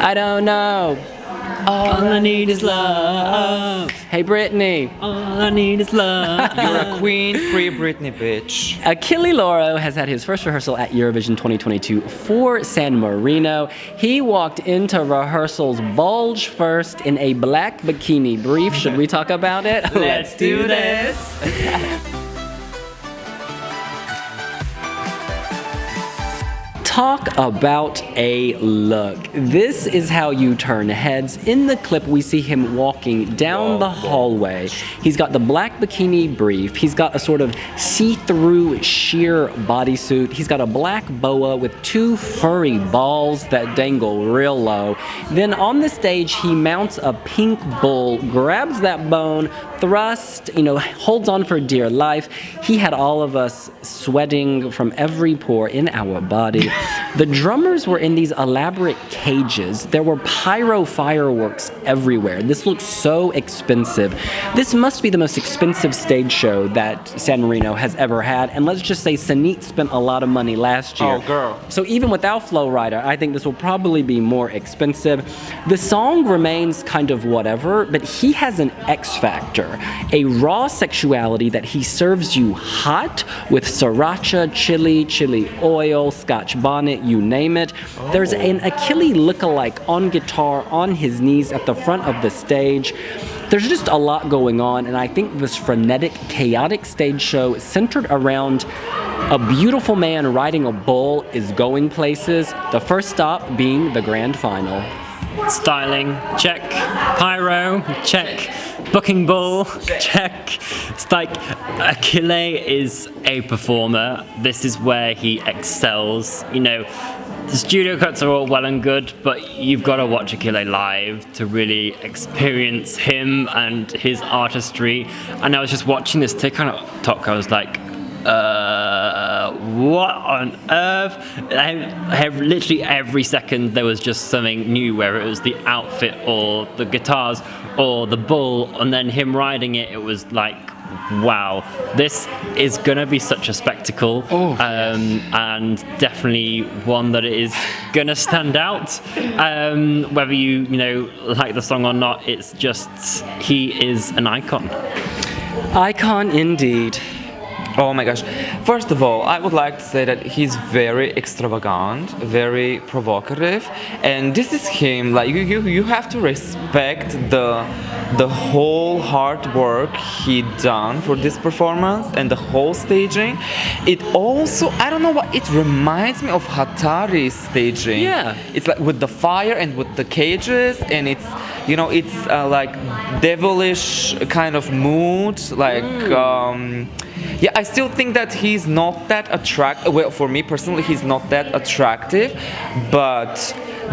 I don't know. All I need is love. Hey, Brittany. All I need is love. You're a queen, free Britney, bitch. Achille Lauro has had his first rehearsal at Eurovision 2022 for San Marino. He walked into rehearsal's bulge first in a black bikini brief. Should we talk about it? Let's do this. Talk about a look. This is how you turn heads. In the clip, we see him walking down the hallway. He's got the black bikini brief. He's got a sort of see-through sheer bodysuit. He's got a black boa with two furry balls that dangle real low. Then on the stage, he mounts a pink bull, grabs that bone, thrust, holds on for dear life. He had all of us sweating from every pore in our body. The drummers were in these elaborate cages. There were pyro fireworks everywhere. This looks so expensive. This must be the most expensive stage show that San Marino has ever had. And let's just say Sanit spent a lot of money last year. Oh, girl. So even without Flo Rida, I think this will probably be more expensive. The song remains kind of whatever, but he has an X factor, a raw sexuality that he serves you hot with sriracha, chili oil, scotch bonnet, you name it. There's an Achille lookalike on guitar on his knees at the front of the stage. There's just a lot going on, and I think this frenetic, chaotic stage show centered around a beautiful man riding a bull is going places, the first stop being the grand final. Styling, check. Pyro, check. Booking bull, check. It's like Achille is a performer. This is where he excels. The studio cuts are all well and good, but you've got to watch Achille live to really experience him and his artistry. And I was just watching this TikTok, I was like, what on earth? Literally every second there was just something new, where it was the outfit or the guitars or the bull, and then him riding it. It was like, wow, this is gonna be such a spectacle. And definitely one that is gonna stand out. Whether you like the song or not, it's just, he is an icon. Icon indeed. Oh my gosh. First of all, I would like to say that he's very extravagant, very provocative, and this is him. Like you have to respect the whole hard work he done for this performance and the whole staging. It also, I don't know what, it reminds me of Hatari's staging. Yeah. It's like with the fire and with the cages, and it's like devilish kind of mood, like yeah, I still think that he's not that attractive. Well, for me personally, he's not that attractive, but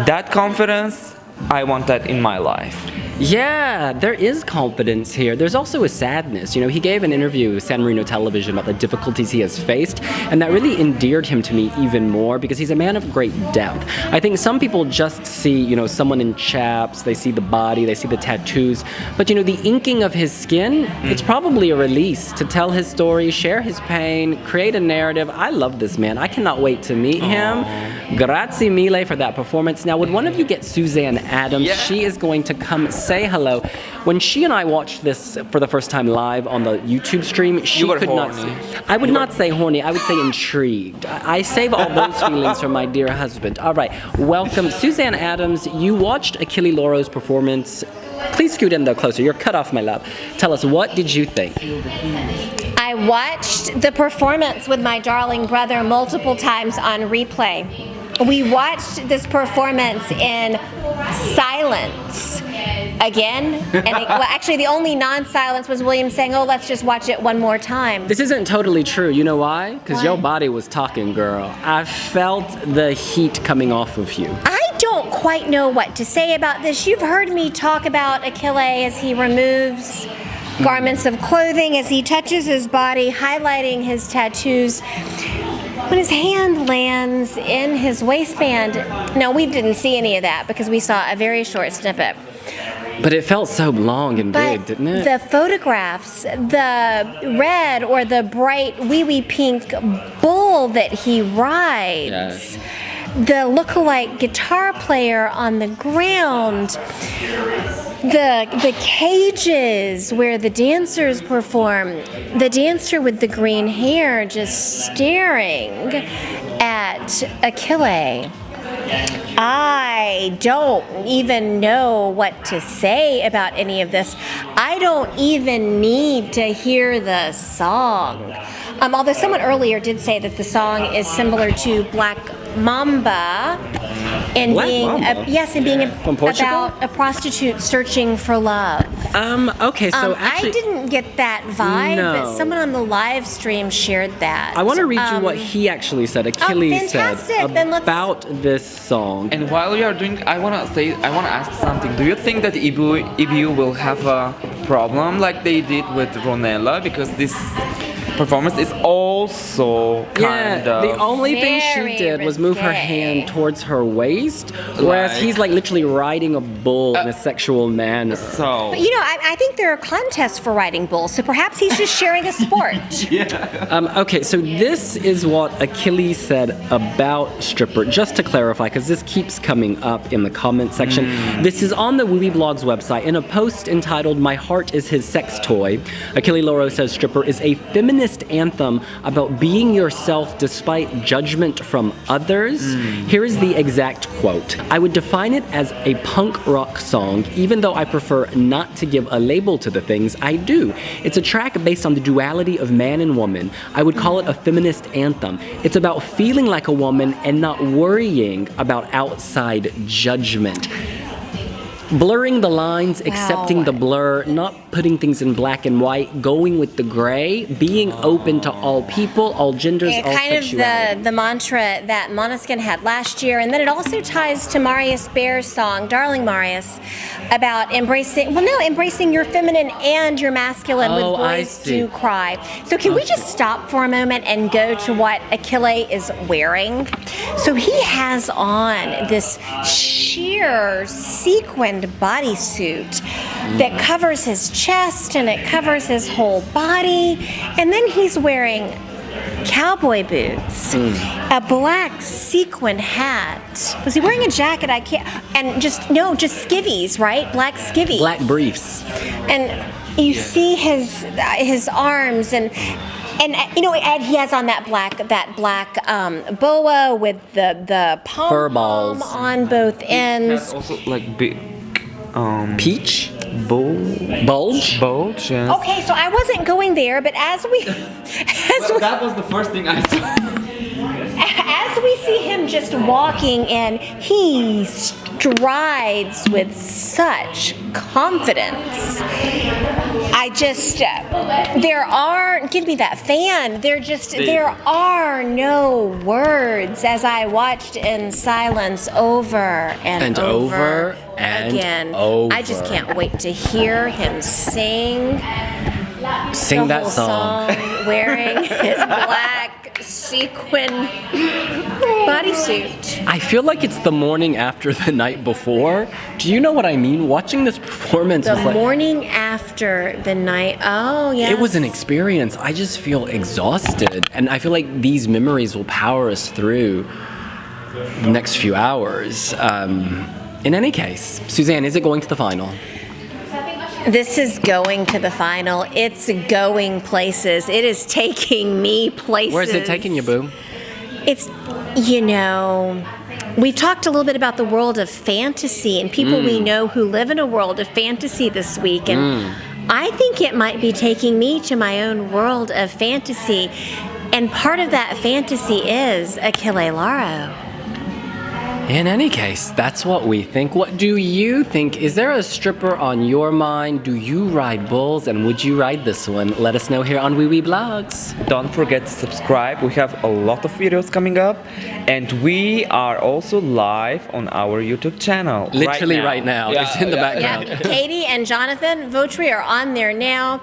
that confidence, I want that in my life. Yeah, there is confidence here. There's also a sadness. He gave an interview with San Marino television about the difficulties he has faced, and that really endeared him to me even more because he's a man of great depth. I think some people just see, someone in chaps, they see the body, they see the tattoos, but the inking of his skin, it's probably a release to tell his story, share his pain, create a narrative. I love this man. I cannot wait to meet him. Grazie mille for that performance. Now, would one of you get Suzanne Adams? Yeah. She is going to come say hello. When she and I watched this for the first time live on the YouTube stream, she could not say. I would not say horny. I would say intrigued. I save all those feelings for my dear husband. All right, welcome, Suzanne Adams. You watched Achille Lauro's performance. Please scoot in though closer. You're cut off, my love. Tell us, what did you think? I watched the performance with my darling brother multiple times on replay. We watched this performance in silence again, and actually the only non-silence was William saying, "Oh, let's just watch it one more time." This isn't totally true. You know why? Because your body was talking, girl. I felt the heat coming off of you. I don't quite know what to say about this. You've heard me talk about Achille as he removes garments of clothing, as he touches his body, highlighting his tattoos. When his hand lands in his waistband, now we didn't see any of that because we saw a very short snippet. But it felt so long and big, didn't it? The photographs, the red or the bright wee pink bull that he rides. Yes. the lookalike guitar player on the ground, the cages where the dancers perform, the dancer with the green hair just staring at Achille. I don't even know what to say about any of this. I don't even need to hear the song. Although someone earlier did say that the song is similar to Black Mamba and being about a prostitute searching for love. Okay, so actually, I didn't get that vibe, No. but someone on the live stream shared that. I want to read you what he actually said. Achille said fantastic. Then let's- about this song. And while you are doing, I wanna ask something. Do you think that EBU will have a problem like they did with Ronella, because this performance is also kind of the only thing she Very did was move her risque. hand towards her waist, whereas Like- he's like literally riding a bull in a sexual manner. so. You know, I think there are contests for riding bulls, so perhaps he's just sharing a sport. Okay, so this is what Achille said about stripper, just to clarify, because this keeps coming up in the comment section. This is on the Wiwibloggs website. In a post entitled "My Heart is His Sex Toy," Achille Lauro says stripper is a feminist anthem about being yourself despite judgment from others. Here is the exact quote. "I would define it as a punk rock song, even though I prefer not to give a label to the things I do. It's a track based on the duality of man and woman. I would call it a feminist anthem. It's about feeling like a woman and not worrying about outside judgment." Blurring the lines, accepting the blur, not putting things in black and white, going with the gray, being open to all people, all genders, all Kind of sexuality. the mantra that Måneskin had last year, and then it also ties to Marius Bear's song, Darling Marius, about embracing your feminine and your masculine Oh, with I Boys see. Do Cry. So can we just stop for a moment and go to what Achille is wearing? So he has on this sheer sequined bodysuit that covers his chest and it covers his whole body, and then he's wearing cowboy boots, a black sequin hat. Was he wearing a jacket? I can't. And just skivvies, right? Black skivvies. Black briefs. And you see his arms and you know, and he has on that black boa with the Fur balls. pom-pom on both ends. That's also like big Peach? bulge. Bulge? Yes. Okay, so I wasn't going there, but as we That was the first thing I saw. as we see him just walking in, he strides with such confidence. Give me that fan. There are no words as I watched in silence over and over and again. over. I just can't wait to hear him sing. Sing the that whole song. wearing his black sequin bodysuit. I feel like it's the morning after the night before. Do you know what I mean? Watching this performance The was like, morning after the night. Oh, yeah. it was an experience. I just feel exhausted. And I feel like these memories will power us through the next few hours. In any case, Suzanne, is it going to the final? This is going to the final. It's going places. It is taking me places. Where is it taking you, boo? It's, we've talked a little bit about the world of fantasy and people we know who live in a world of fantasy this week. And I think it might be taking me to my own world of fantasy. And part of that fantasy is Achille Lauro. In any case, that's what we think. What do you think? Is there a stripper on your mind? Do you ride bulls? And would you ride this one? Let us know here on Wiwibloggs. Don't forget to subscribe. We have a lot of videos coming up, and we are also live on our YouTube channel. Literally right now. Yeah, It's in the background. Yeah, Katie and Jonathan Votri are on there now.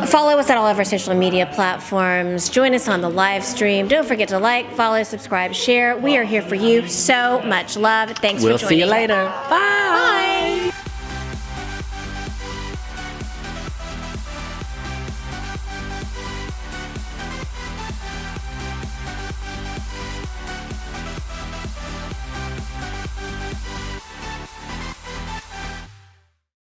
Follow us on all of our social media platforms. Join us on the live stream. Don't forget to like, follow, subscribe, share. We are here for you. So much love. Thanks We'll for joining. see you later. Bye. Bye.